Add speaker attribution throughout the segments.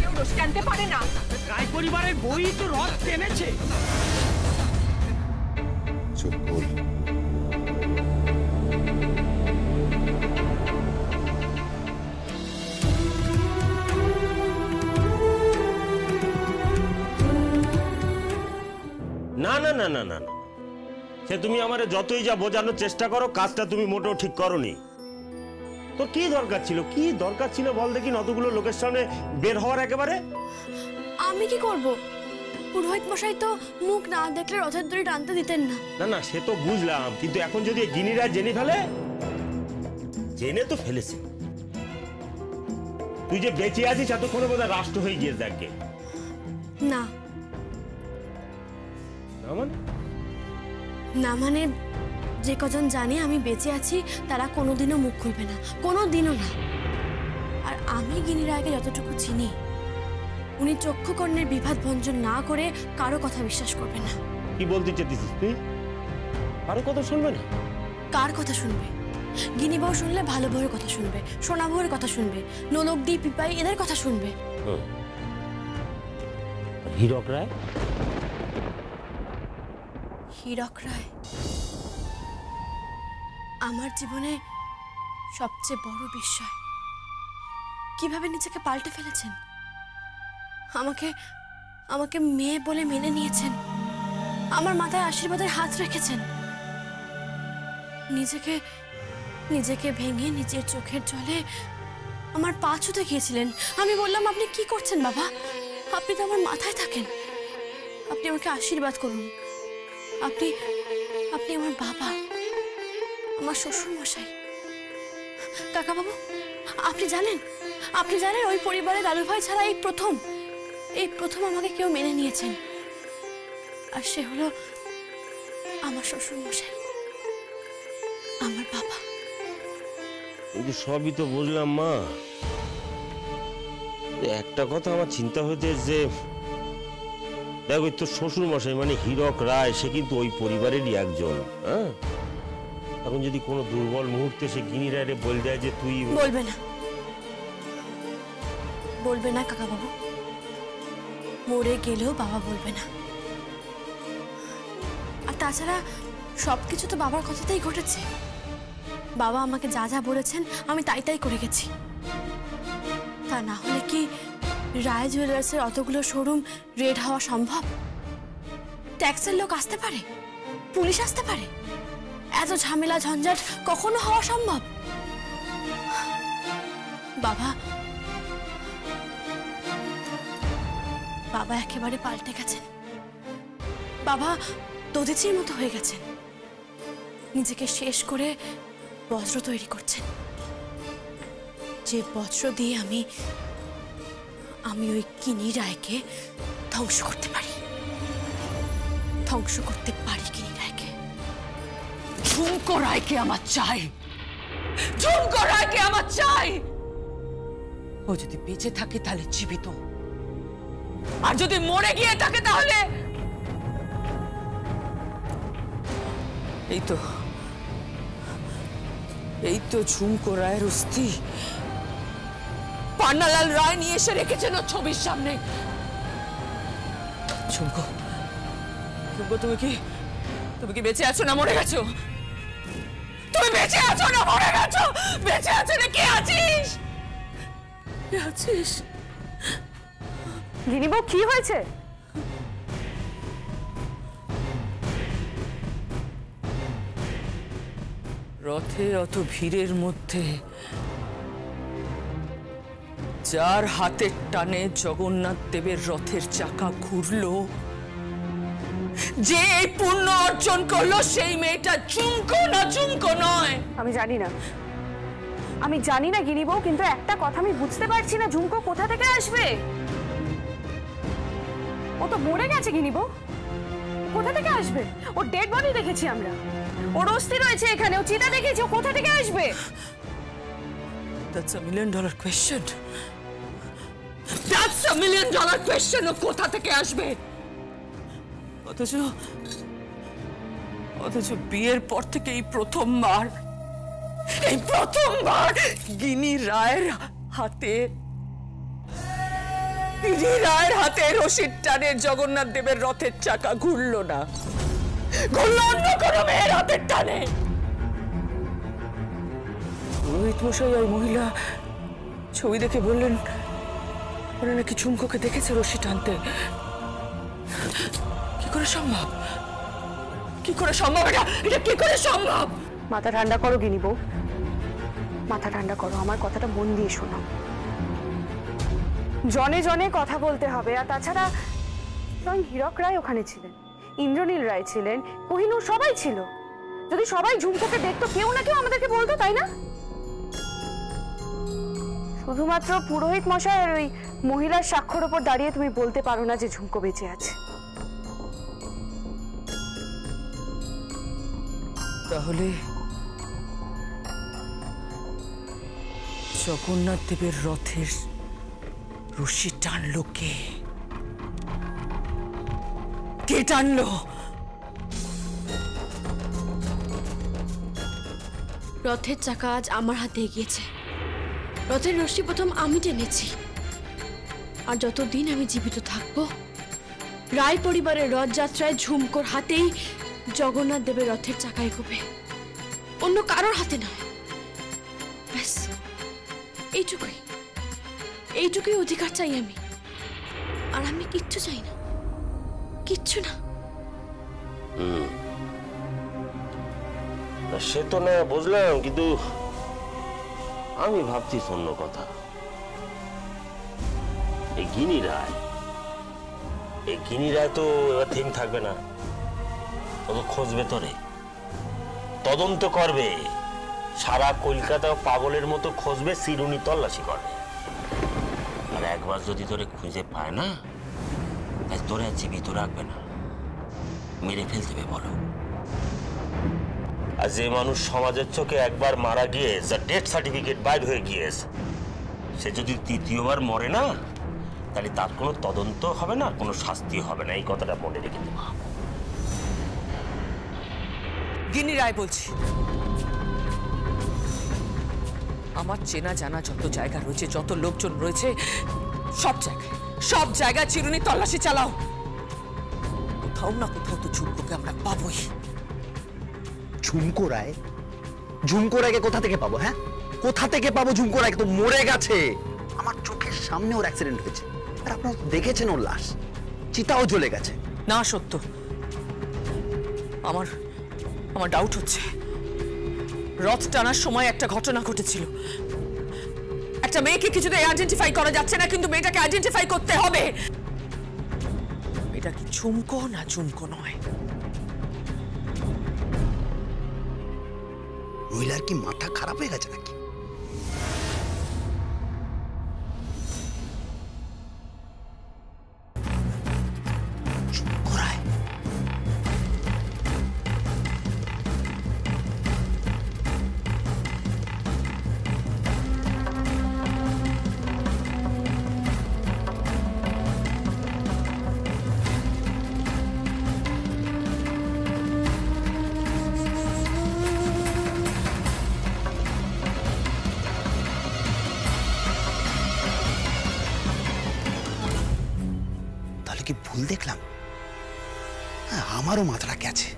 Speaker 1: কেউ রস টানতে পারে না।
Speaker 2: রায় পরিবারের বই তো রথ টেনেছে।
Speaker 3: চুপ বল।
Speaker 4: না না না না না, সে তুমি আমারে যতই যা বোঝানোর চেষ্টা করো, কাজটা তুমি মোটেও ঠিক করোনি। তোর কি দরকার ছিল, কি দরকার ছিল বল দেখি অতগুলো লোকের সামনে বের হওয়ার একেবারে?
Speaker 5: আমি কি করব? পুরোহিত মশাই তো মুখ না দেখলে রথের দড়ি টানতে দিতেন না।
Speaker 4: না না, সে তো বুঝলাম, কিন্তু এখন যদি গিনিরা জেনে ফেলে, জেনে তো ফেলেছে তুই যে বেঁচে আছিস, এতক্ষণে বোধহয় রাষ্ট্র হয়ে গিয়ে দেখে।
Speaker 5: না
Speaker 4: মানে
Speaker 5: না মানে যে কজন জানে আমি বেঁচে আছি তারা কোনোদিনও মুখ খুলবে না, কোনোদিনও না। আর আমি গিনি রায়কে যতটুকু চিনি, উনি চক্ষুকর্ণের বিভাদ ভঞ্জন না করে কারো কথা বিশ্বাস করবে না।
Speaker 4: কি বলতে চেয়েছিস তুই? কারো কথা শুনবে না?
Speaker 5: কার কথা শুনবে? গিনি বউ শুনলে ভালো বউয়ের কথা শুনবে, সোনা বউয়ের কথা শুনবে, নলকদি পিপাই এদের কথা শুনবে।
Speaker 4: হীরক রায়?
Speaker 5: হীরক রায় আমার জীবনে সবচেয়ে বড় বিস্ময়। কিভাবে নিজেকে পাল্টে ফেলেছেন, আমাকে আমাকে মেয়ে বলে মেনে নিয়েছেন, আমার মাথায় আশীর্বাদের হাত রেখেছেন। নিজেকে নিজেকে ভেঙে নিজের চোখের জলে আমার পা ছুঁতে গিয়েছিলেন। আমি বললাম, আপনি কি করছেন বাবা? আপনি তো আমার মাথায় থাকেন, আপনি আমাকে আশীর্বাদ করুন। আপনি আপনি আমার বাবা, আমার শ্বশুর মশাই। কাকা বাবু, আপনি জানেন ওই পরিবারে দাদু ভাই ছাড়া এই প্রথম আমাকে কেউ মেনে নিয়েছেন, আর সে হলো আমার শ্বশুর মশাই, আমার বাবা।
Speaker 4: কিন্তু সবই তো বুঝলাম মা, একটা কথা আমার চিন্তা হচ্ছে যে দেখো, তোর শ্বশুর মশাই মানে হীরক রায়, সে কিন্তু ওই পরিবারেরই একজন। হ্যাঁ, এখন যদি কোনো দুর্বল মুহূর্তে সে গিনি রায়রে বলে দেয় যে তুই
Speaker 5: বলবে না কাকা বাবু, মরে গেলেও বাবা বলবে না। আর তাছাড়া সবকিছু তো বাবার কথাতেই ঘটেছে। বাবা আমাকে যা যা বলেছেন আমি তাই করে গেছি। তা না হলে কি রায় জুয়েলার্সের অতগুলো শোরুম রেড হওয়া সম্ভব? ট্যাক্সের লোক আসতে পারে, পুলিশ আসতে পারে, এত ঝামেলা ঝঞ্ঝাট কখনো হওয়া সম্ভব? বাবা একেবারে পাল্টে গেছেন। বাবা দধিচির মতো হয়ে গেছেন, নিজেকে শেষ করে বজ্র তৈরি করছেন, যে বজ্র দিয়ে আমি ওই গিনি রায়কে ধ্বংস করতে পারি গিনি রায়কে।
Speaker 1: ঝুমকো রায়কে আমার চাই, ঝুমকো রায়কে আমার চাই। ও যদি বেঁচে থাকে তাহলে জীবিত, আর যদি মরে গিয়ে থাকে তাহলে এই তো ঝুমকো রায়ের অস্থি পান্নালাল রায় নিয়ে এসে রেখেছেন ওর ছবির সামনে। ঝুমকো, তুমি কি বেঁচে আছো না মরে গেছো? তুমি বেঁচে আছো না মরে গেছো? বেঁচে আছো না কে আছিস?
Speaker 6: গিনি বউ, কি হয়েছে?
Speaker 1: রথে অত ভিড়ের মধ্যে যার হাতের টানে জগন্নাথ দেবের রথের চাকা ঘুরলো, যে এই পুণ্য অর্জন করলো, সেই মেয়েটা ঝুমকো না ঝুমকো নয়।
Speaker 6: আমি জানি না গিনি বউ, কিন্তু একটা কথা আমি বুঝতে পারছি না, ঝুমকো কোথা থেকে আসবে? ও তো মরে গেছে গিনি বউ, কোথা থেকে আসবে? ওর ডেড বডি দেখেছি আমরা, ওর অস্থি রয়েছে এখানে, ও চিতা দেখেছি, ও কোথা থেকে আসবে?
Speaker 1: That's $1 million question. That's $1 million question. ও কোথা থেকে আসবে? অথচ বিয়ের পর থেকে এই প্রথমবার গিনি রায়ের হাতে গিরি রায়ের হাতে রশিদ টানে জগন্নাথ দেবের রথের চাকা ঘুরলো না, ঘুরলো অন্য কোনো মেয়ের হাতের টানে। পুরোহিত মশাই ওই মহিলা ছবি দেখে বললেন ওরা নাকি ঝুমকোকে দেখেছে রশি টানতে। কি করে সম্ভব? কি করে সম্ভব? এটা কি করে সম্ভব?
Speaker 6: মাথা ঠান্ডা করো গিনি বউ, মাথা ঠান্ডা করো, আমার কথাটা মন দিয়ে শোনো। জনে জনে কথা বলতে হবে। আর তাছাড়া স্বয়ং হীরক রায় ওখানে ছিলেন, ইন্দ্রনীল রায় ছিলেন, কোহিনূর সবাই ছিল। যদি সবাই ঝুমকোকে দেখতো কেউ না কেউ আমাদেরকে বলতো, তাই না? শুধুমাত্র পুরোহিত মশাই আর ওই মহিলার স্বাক্ষর উপর দাঁড়িয়ে তুমি বলতে পারো না যে ঝুমকো বেঁচে আছে।
Speaker 1: তাহলে জগন্নাথ দেবের রথের রশি টানলো কে? কে টানলো?
Speaker 5: রথের চাকা আজ আমার হাতে এগিয়েছে। রথের রশি প্রথম আমি টেনেছি। আর যতদিন আমি জীবিত থাকবো, রায় পরিবারের রথযাত্রায় ঝুমকোর হাতেই জগন্নাথ দেবের রথের চাকা এগোবে, অন্য কারোর হাতে নয়। ব্যাস এইটুকুই, এইটুকুই অধিকার চাই আমি। আর আমি কিচ্ছু চাই না, কিচ্ছু না।
Speaker 4: সে তো না বুঝলাম, কিন্তু আমি ভাবছি অন্য কথা। এই গিনি রায় তো এবার থেমে থাকবে না, ও তো খোঁজবে তোরে, তদন্ত করবে, সারা কলকাতা পাগলের মতো খুঁজবে, চিরুনি তল্লাশি করবে। আর একবার যদি তোরে খুঁজে পায় না, তোরে আর জীবিত রাখবে না, মেরে ফেলতে হবে। বলো, আর যে মানুষ সমাজের চোখে একবার মারা গিয়ে যার ডেথ সার্টিফিকেট বাইর হয়ে গিয়েছে, সে যদি তৃতীয়বার মরে না, তাহলে তার কোনো তদন্ত হবে না, কোনো শাস্তি হবে না। এই কথাটা মনে রেখে দেবো।
Speaker 1: গিনি রায় বলছি, আমার চেনা জানা যত জায়গা রয়েছে, যত লোকজন রয়েছে, সব জায়গায় চিরুনি তল্লাশি চালাও। কোথাও না কোথাও তো ঝুমকোকে আমরা পাবোই।
Speaker 3: ঝুমকো রায়কে কোথা থেকে পাবো? হ্যাঁ, কোথা থেকে পাবো ঝুমকো রায়কে? তো মরে গেছে, আমার চোখের সামনে ওর অ্যাক্সিডেন্ট হয়েছে। আর আপনারা দেখেছেন ওর লাশ, চিতাও জ্বলে গেছে।
Speaker 1: না সত্য, আমার ডাউট হচ্ছে। রথ টানার সময় একটা ঘটনা ঘটেছিল। একটা মেয়েকে কিছুতে আইডেন্টিফাই করা যাচ্ছে না, কিন্তু মেয়েটাকে আইডেন্টিফাই করতে হবে। এটা কি ঝুমকো না ঝুমকো নয়?
Speaker 3: মহিলার কি মাথা খারাপ হয়ে গেছে নাকি? ঝুমকো রায়, কি ভুল দেখলাম? আমারও মাথাটা গেছে।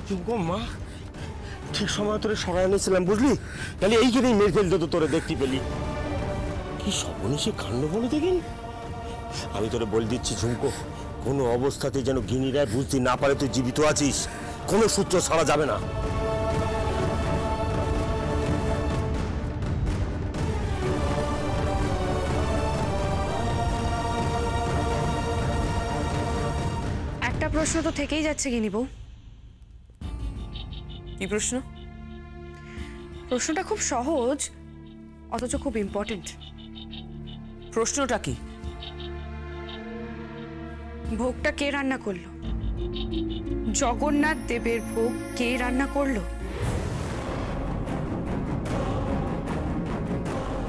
Speaker 4: ঝুমকো মা, ঠিক সময় তোরে সরাই এনেছিলাম, বুঝলি? তাহলে এইখানেই মেরে ফেলতে তো তোরে দেখতে পেলি। কি সর্বনেশে কাণ্ড বলে দেখেন। আমি তোরে বলে দিচ্ছি ঝুমকো, কোনো অবস্থাতে যেন গিনি রায় বুঝতে না পারে তুই জীবিত আছিস। কোনো সূত্র ছাড়া যাবে না।
Speaker 6: একটা প্রশ্ন তো থেকেই যাচ্ছে গিনি বউ।
Speaker 1: কি প্রশ্ন?
Speaker 6: প্রশ্নটা খুব সহজ, অথচ খুব ইম্পর্টেন্ট।
Speaker 1: প্রশ্নটা কি?
Speaker 6: ভোগটা কে রান্না করলো? জগন্নাথ দেবের ভোগ কে রান্না করলো?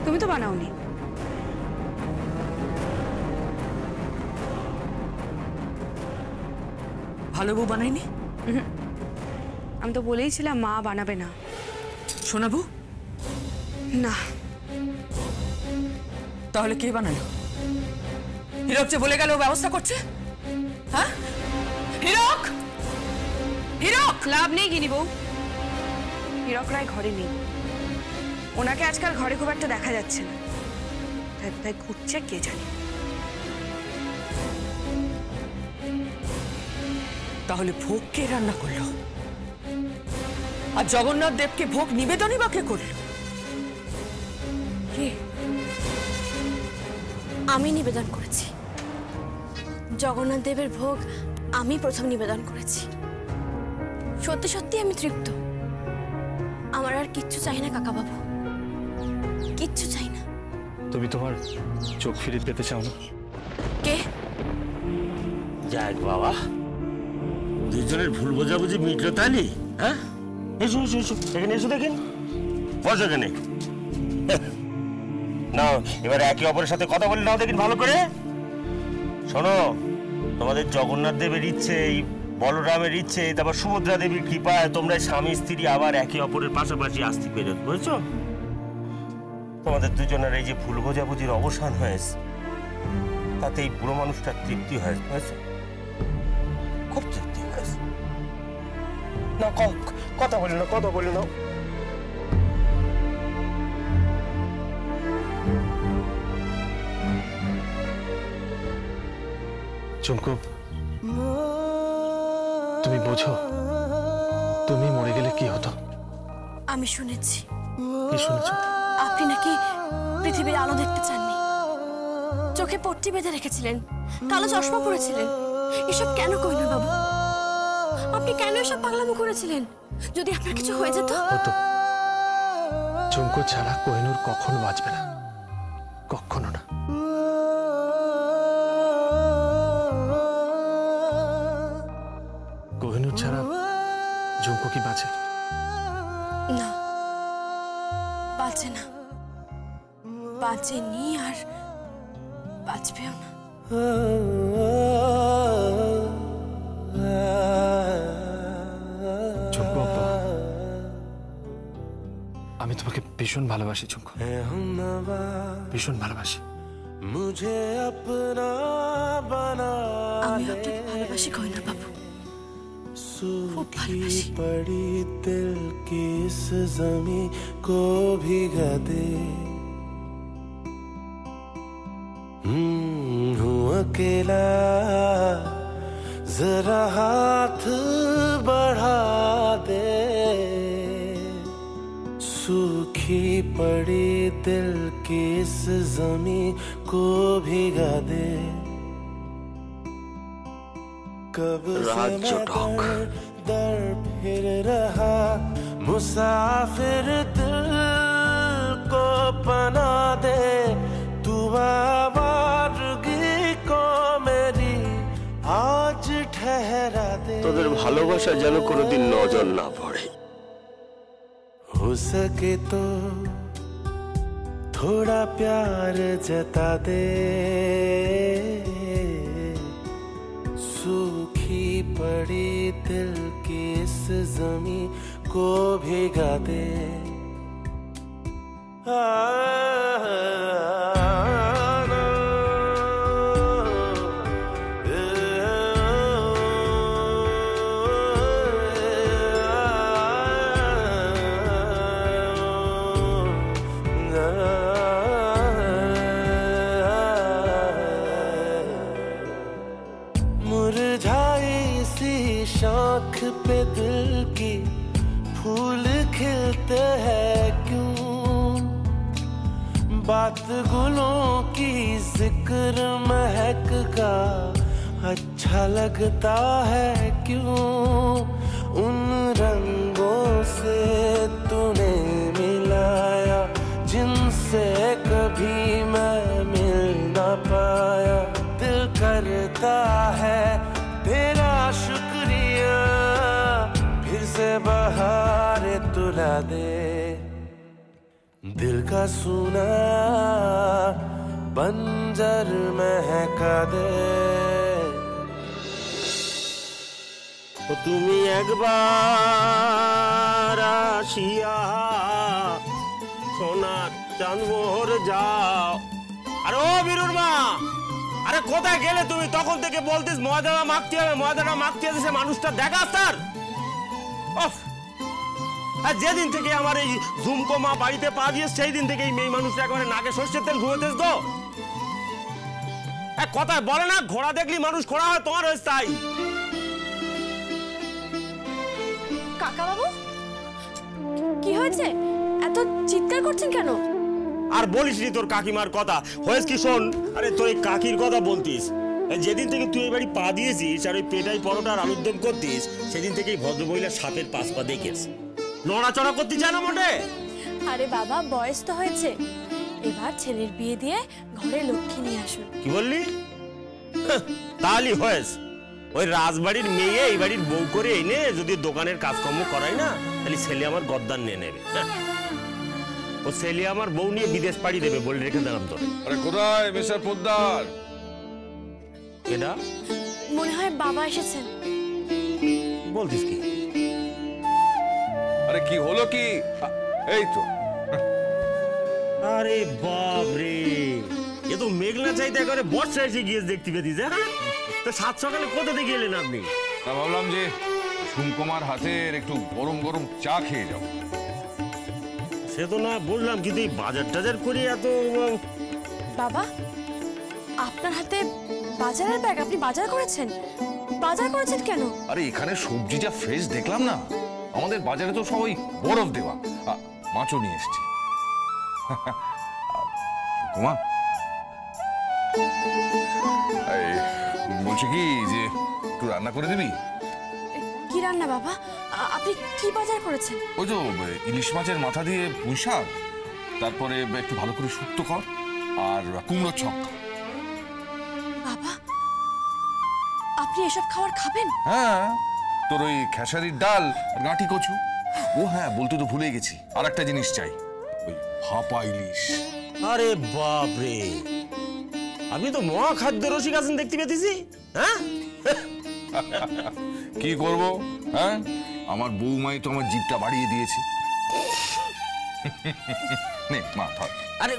Speaker 6: তুমি তো বানাওনি।
Speaker 1: ভালো বউ বানায়নি?
Speaker 6: আমি তো বলেইছিলাম মা বানাবে না।
Speaker 1: শোনাবো
Speaker 6: না।
Speaker 1: তাহলে কে বানালো? হীরক যে বলে গেল ও ব্যবস্থা করছে। হ্যাঁ হীরক, হীরক!
Speaker 6: লাভ নেই গিনি বউ, হীরক রায় ঘরে নেই। ওনাকে আজকাল ঘরে খুব একটা দেখা যাচ্ছে না, তাই কোথায় ঘুরছে কে জানে।
Speaker 1: তাহলে ভোগ কে রান্না করলো? আর জগন্নাথ দেবকে ভোগ নিবেদনই বা কে করলো?
Speaker 6: কে?
Speaker 5: আমি নিবেদন করেছি। জগন্নাথ দেবের ভোগ আমি প্রথম নিবেদন করেছি। সত্যি সত্যি আমি তৃপ্ত। আমার আর কিচ্ছু চাই না কাকা বাবু, কিচ্ছু চাই না।
Speaker 7: তুমি তোমার চোখ ফিরে পেতে চাও না?
Speaker 5: কে?
Speaker 4: যাক বাবা, দুজনের ভুল বোঝাবুঝি মিটলো তাহলে। হ্যাঁ, এসো এসো এসো, এখানে এসো, দেখেন বসো এখানে। নাও এবার একে অপরের সাথে কথা বলে নাও, দেখেন ভালো করে। শোনো, তোমাদের জগন্নাথ দেবের ইচ্ছে, এই বলরামের ইচ্ছে, তারপর সুভদ্রা দেবীর কৃপায় তোমরা স্বামী স্ত্রী আবার একে অপরের পাশাপাশি আসতে পেরে, বুঝছো? তোমাদের দুজনের এই যে ভুল বোঝাবুঝির অবসান হয়েছে, তাতে এই বুড়ো মানুষটার তৃপ্তি হয়েছে, বুঝছো? খুব তৃপ্তি হয়েছে। না কথা বলে না, কথা বলে নাও।
Speaker 7: চুমকু, তুমি বোঝো তুমি মরে গেলে কি হতো?
Speaker 5: আমি শুনেছি।
Speaker 7: কি শুনেছো?
Speaker 5: আপনি নাকি পৃথিবীর আলো দেখতে চাননি, চোখে পট্টি বেঁধে রেখেছিলেন, কালো চশমা পরেছিলেন। এসব কেন কইনা বাবু? আপনি কেন এসব পাগলামো করেছিলেন? যদি আপনার কিছু হয়ে যেত?
Speaker 7: হতো। চুমকু ছাড়া কোহিনূর কখনো বাঁচবে না, কখনো না। কোহিনূর ছাড়া ঝুমকু কি বাঁচে?
Speaker 5: না, বাঁচে না, বাঁচেনি আর বাঁচবেও না।
Speaker 7: ঝুমকু, আমি তোমাকে ভীষণ ভালোবাসি ঝুমকু, ভীষণ ভালোবাসি।
Speaker 5: আমি আপনাকে ভালোবাসি কইনা বাবু, खूब
Speaker 8: पड़ी दिल की इस ज़मीं को भिगा दे। हूँ अकेला, जरा हाथ बढ़ा दे। सूखी पड़ी दिल की इस ज़मीं को भिगा दे। कब से मैं दर फिर रहा, मुसाफिर दिल को पना दे। तू आवारगी को मेरी आज ठहरा दे।
Speaker 4: তোদের ভালোবাসা যেন কোনোদিন নজর না পড়ে।
Speaker 8: हो सके तो थोड़ा प्यार जता दे। सूखी पड़ी दिल की इस ज़मीं को भिगा दे। शाख पे दिल की फूल खिलते हैं क्यों? बात गुलों की जिक्र महक का अच्छा लगता है क्यों? उन रंगों से तूने मिलाया जिनसे कभी मैं मिल ना पाया। दिल करता है तेरा शुक्रिया से बहार तुला दे, दिल का सुना बंजर महका दे।
Speaker 4: তো তুমি একবার আসিয়া সোনার চাঁদমোহর যাও। আরে ও বীরুর মা, আরে কোথায় গেলে তুমি? তখন থেকে বলতিস ময়দাটা মাখতে হবে, ময়দাটা মাখতে হবে, সে মানুষটা দেখা স্যার। আর যেদিন থেকে আমার এই ঝুমকো মা বাড়িতে পা দিয়ে সেই দিন থেকে এই মেয়ে মানুষটা একেবারে নাকে সর্ষের তেল ঘুমেতেস গো। এক কথায় বলে না, ঘোড়া দেখলি মানুষ ঘোড়া হয়, তোমার হয়েছে তাই।
Speaker 5: কাকা বাবু, কি হয়েছে? এত চিৎকার করছেন কেন?
Speaker 4: আর বলিস নি তোর কাকিমার কথা হয়েছে কি? শোন, আরে তোর এই কাকির কথা বলতিস। যেদিন থেকে তুই এই বাড়ি পা দিয়েছিস আর ওই পেটাই পরোটা আর আলুর দম করতিস, সেদিন থেকেই ভদ্রমহিলা সাপের পাঁচ পা দেখিস, নড়াচড়া করতে চায় না মোটে।
Speaker 5: আরে বাবা, বয়স তো হয়েছে, এবার ছেলের বিয়ে দিয়ে ঘরে লক্ষ্মী নিয়ে আসুন।
Speaker 4: কি বললি? তাহলে হয়েছে ওই রাজবাড়ির মেয়ে এই বাড়ির বউ করে এনে যদি দোকানের কাজকর্ম করাই না, তাহলে ছেলে আমার গদ্দান নিয়ে নেবে। ও ছেলে আমার বউ নিয়ে বিদেশ পাড়ি দেবে বলে রেখে দিলাম তো।
Speaker 9: আরে কোথায় মিস্টার পোদ্দার?
Speaker 4: এটা
Speaker 5: মনে হয় বাবা এসেছেন।
Speaker 4: বলতিস কি?
Speaker 9: আরে কি হলো কি? এই তো।
Speaker 4: আরে বাপ রে, এ তো মেঘলা চাইতে করে বর্ষা এসে গিয়ে দেখতে পেতিস। হ্যাঁ, তো সাত সকালে কোথা থেকে এলেন আপনি?
Speaker 9: তা ভাবলাম যে ঝুমকুমার হাতের একটু গরম গরম চা খেয়ে যাও।
Speaker 4: সে তো না বুঝলাম, কিন্তু এই বাজার টাজার করে এত।
Speaker 5: বাবা, আপনার হাতে বাজারের ব্যাগ, আপনি বাজার করেছেন? বাজার করেছেন কেন?
Speaker 9: আরে এখানে সবজি যা ফ্রেশ দেখলাম না, আমাদের বাজারে তো সবাই বরফ দেওয়া। মাছও নিয়ে এসছি। কুমা, বলছি কি যে একটু রান্না করে দিবি?
Speaker 5: কি রান্না বাবা? আপনি কি বাজার করেছেন?
Speaker 9: ওই তো ইলিশ মাছের মাথা দিয়ে পুঁই শাক, তারপরে একটু ভালো করে শুক্তো কর, আর কুমড়ো ছক।
Speaker 5: বাবা, আপনি এসব খাবার খাবেন?
Speaker 9: হ্যাঁ, তোর ওই খেসারির ডাল আর গাঁটি কচু। ও হ্যাঁ, বলতে তো ভুলে গেছি, আর একটা জিনিস চাই, ওই ভাপা ইলিশ।
Speaker 4: আরে বাপ রে, আপনি তো মহা খাদ্য রসিক আছেন দেখতে পেতেছি। হ্যাঁ,
Speaker 9: কি করব? হ্যাঁ, আমার বৌমাই তো আমার জিভটা বাড়িয়ে দিয়েছে। নে মা, ধর।
Speaker 4: আরে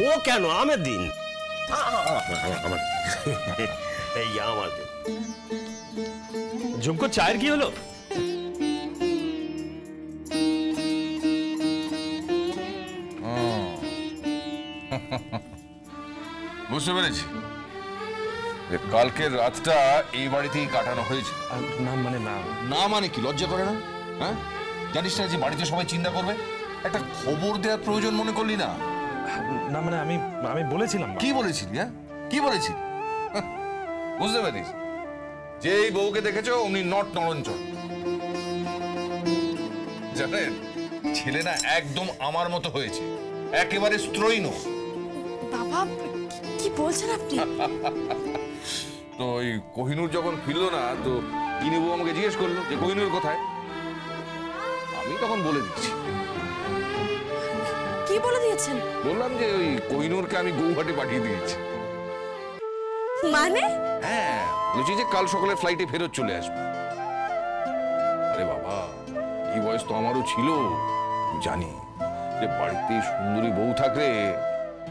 Speaker 4: ও কেন? আমার দিন, আমার এই আমার দিন।
Speaker 7: ঝুমকো, চায়ের কি হলো?
Speaker 9: বুঝতে পেরেছি যে কালকের রাতটা এই বাড়িতেই কাটানো হয়েছে।
Speaker 7: না মানে না।
Speaker 9: না মানে কি? লজ্জা করে না? হ্যাঁ, জানিস না যে বাড়িতে সবাই চিন্তা করবে? একটা খবর দেওয়ার প্রয়োজন মনে করলি না?
Speaker 7: না মানে আমি বলেছিলাম।
Speaker 9: কি বলেছিলি? হ্যাঁ, কি বলেছিলি? বুঝতে পারিস যে এই বউকে দেখেছো অমনি নট নরঞ্চন। জানেন, ছেলে না একদম আমার মতো হয়েছে, একেবারে স্ত্রৈণ।
Speaker 5: বাবা, কি বলছেন আপনি?
Speaker 9: তো ওই কোহিনূর যখন ফিরলো না, তো ইনি বউ আমাকে জিজ্ঞেস করলো যে কোহিনূর কোথায়। আমি তখন বলে দিচ্ছি।
Speaker 5: কি বলে দিয়েছেন?
Speaker 9: বললাম যে ওই কোহিনূরকে আমি গৌহাটি পাঠিয়ে দিয়েছি।
Speaker 5: মানে?
Speaker 9: হ্যাঁ, বলছি যে কাল সকালে ফ্লাইটে ফেরত চলে আসবে। আরে বাবা, এই বয়স তো আমারও ছিল। জানি যে বাড়িতে সুন্দরী বউ থাকলে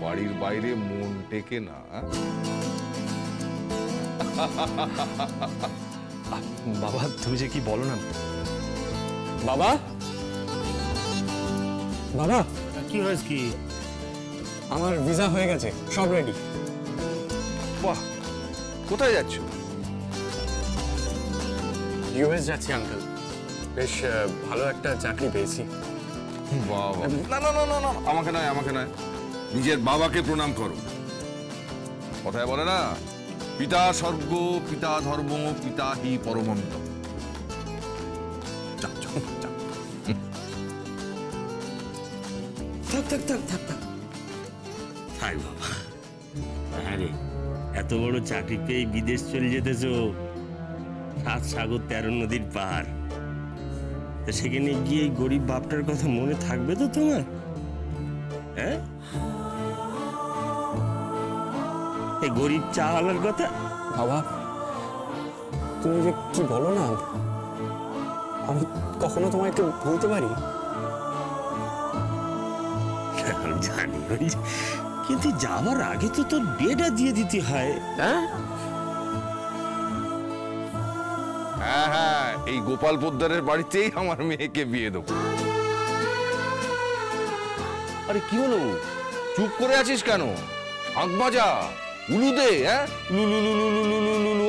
Speaker 9: বাড়ির বাইরে মন টেকে না।
Speaker 7: বাবা, তুমি যে কি বলো না। বাবা, বাবা,
Speaker 4: কি হয়েছে কি?
Speaker 7: আমার ভিসা হয়ে গেছে, সব রেডি।
Speaker 9: বাহ, কোথায় যাচ্ছ?
Speaker 7: ইউএস যাচ্ছি আঙ্কেল, বেশ ভালো একটা চাকরি পেয়েছি।
Speaker 9: বাবা, না না না না না, আমাকে নয়, আমাকে নয়, নিজের বাবাকে প্রণাম করো। কথায় বলে না, পিতা স্বর্গ, পিতা ধর্ম, পিতা হি পরমন্ত।
Speaker 4: থাক থাক থাক থাক থাক, থাক বাবা। আরে এত বড় চাকরি পেয়ে বিদেশ চলে যেতেছো, 7 সাগর 13 নদীর পার। তা সেখানে গিয়ে এই গরিব বাপটার কথা মনে থাকবে তো তোমার? হ্যাঁ, এই গরিব চাওয়ালার কথা।
Speaker 7: বাবা, তুমি যে কি বলো না, আমি কখনো তোমাকে বলতে পারি?
Speaker 4: আমি জানি, কিন্তু যাওয়ার আগে তো তোর বিয়েটা দিয়ে দিতে হয়। হ্যাঁ
Speaker 9: হ্যাঁ হ্যাঁ, এই গোপাল পোদ্দারের বাড়িতেই আমার মেয়েকে বিয়ে দেবো। আরে কি হলো, চুপ করে আছিস কেন? আঁক বাজা, উলু দে। হ্যাঁ, লুলু লুলু লুলু লুলু।